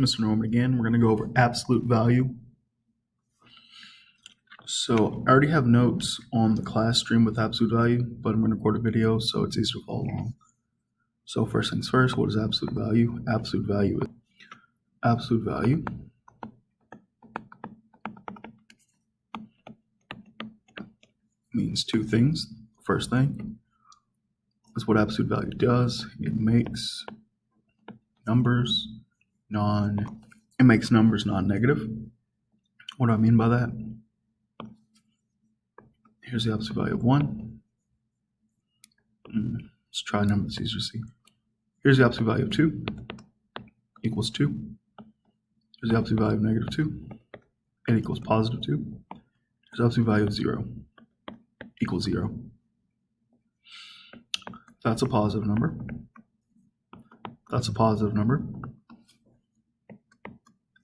Mr. Norman again. We're going to go over absolute value. So I already have notes on the class stream with absolute value, but I'm going to record a video so it's easier to follow along. So first things first, what is absolute value? Absolute value means two things. First thing is what absolute value does. It makes numbers non-negative. What do I mean by that? Here's the absolute value of 1. Let's try a number that's easier to see. Here's the absolute value of 2 equals 2. Here's the absolute value of negative 2. It equals positive 2. Here's the absolute value of 0 equals 0. That's a positive number. That's a positive number.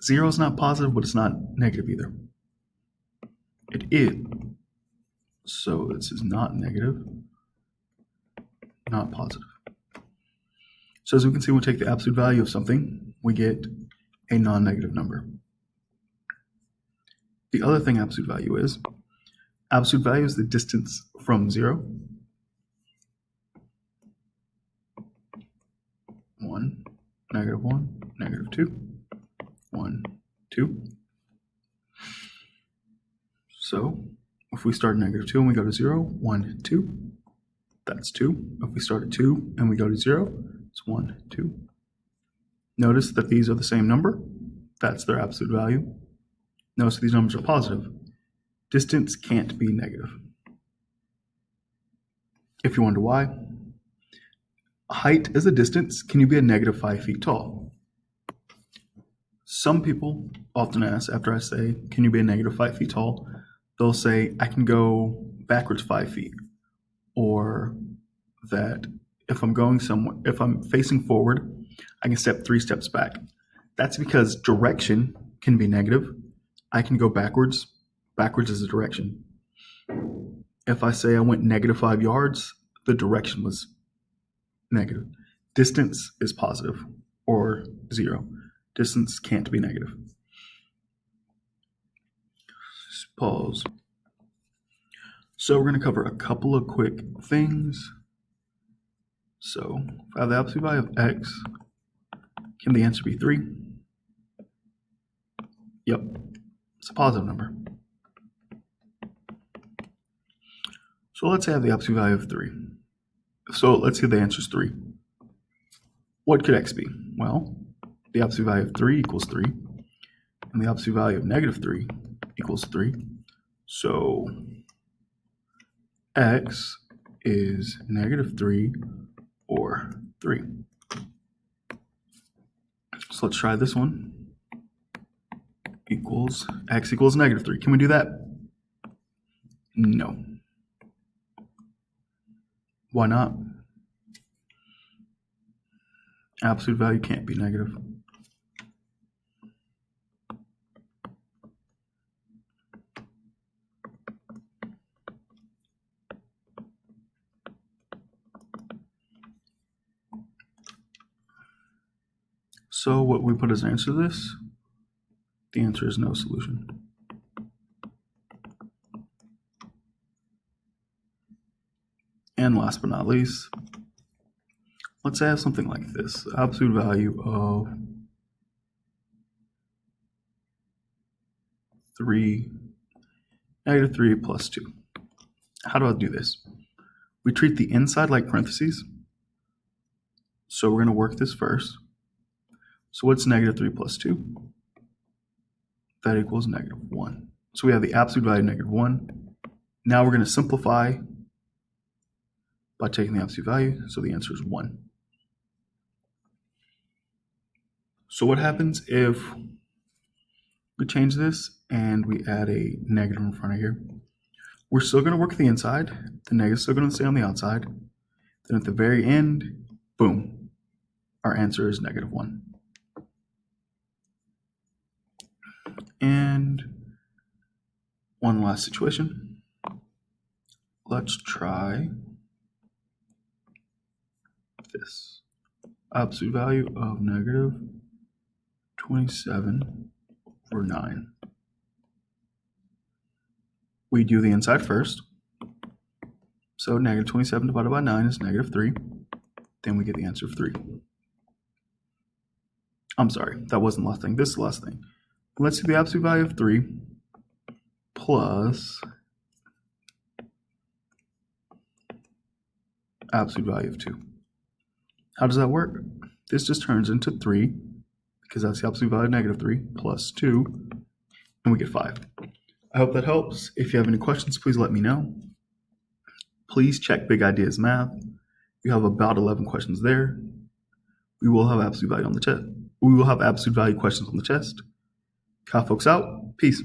0 is not positive, but it's not negative either. It is. So this is not negative, not positive. So as we can see, when we take the absolute value of something, we get a non-negative number. The other thing absolute value is the distance from 0, 1, negative 2, 1, 2. So if we start at negative 2 and we go to 0, 1, 2, that's 2. If we start at 2 and we go to 0, it's 1, 2. Notice that these are the same number. That's their absolute value. Notice these numbers are positive. Distance can't be negative. If you wonder why, height is a distance. Can you be a negative 5 feet tall? Some people often ask after I say, can you be a negative 5 feet tall? They'll say, I can go backwards 5 feet. Or that if I'm going somewhere, if I'm facing forward, I can step 3 steps back. That's because direction can be negative. I can go backwards. Backwards is a direction. If I say I went negative 5 yards, the direction was negative. Distance is positive or 0. Distance can't be negative. Pause. So we're going to cover a couple of quick things. So if I have the absolute value of x, can the answer be 3? Yep, it's a positive number. So let's say I have the absolute value of 3. So let's say the answer is 3. What could x be? Well, the absolute value of 3 equals 3, and the absolute value of negative 3 equals 3. So x is negative 3 or 3. So let's try this one. X equals negative 3. Can we do that? No. Why not? Absolute value can't be negative. So what we put as an answer to this, the answer is no solution. And last but not least, let's say I have something like this. The absolute value of 3, negative 3 plus 2. How do I do this? We treat the inside like parentheses. So we're going to work this first. So what's negative 3 plus 2? That equals negative 1. So we have the absolute value of negative 1. Now we're going to simplify by taking the absolute value. So the answer is 1. So what happens if we change this and we add a negative in front of here? We're still going to work the inside. The negative is still going to stay on the outside. Then at the very end, boom, our answer is negative 1. And one last situation. Let's try this. Absolute value of negative 27 over 9. We do the inside first. So negative 27 divided by 9 is negative 3. Then we get the answer of 3. I'm sorry, that wasn't the last thing. This is the last thing. Let's see the absolute value of 3 plus absolute value of 2. How does that work? This just turns into 3, because that's the absolute value of negative 3, plus 2, and we get 5. I hope that helps. If you have any questions, please let me know. Please check Big Ideas Math. You have about 11 questions there. We will have absolute value on the test. We will have absolute value questions on the test. Kyle folks out. Peace.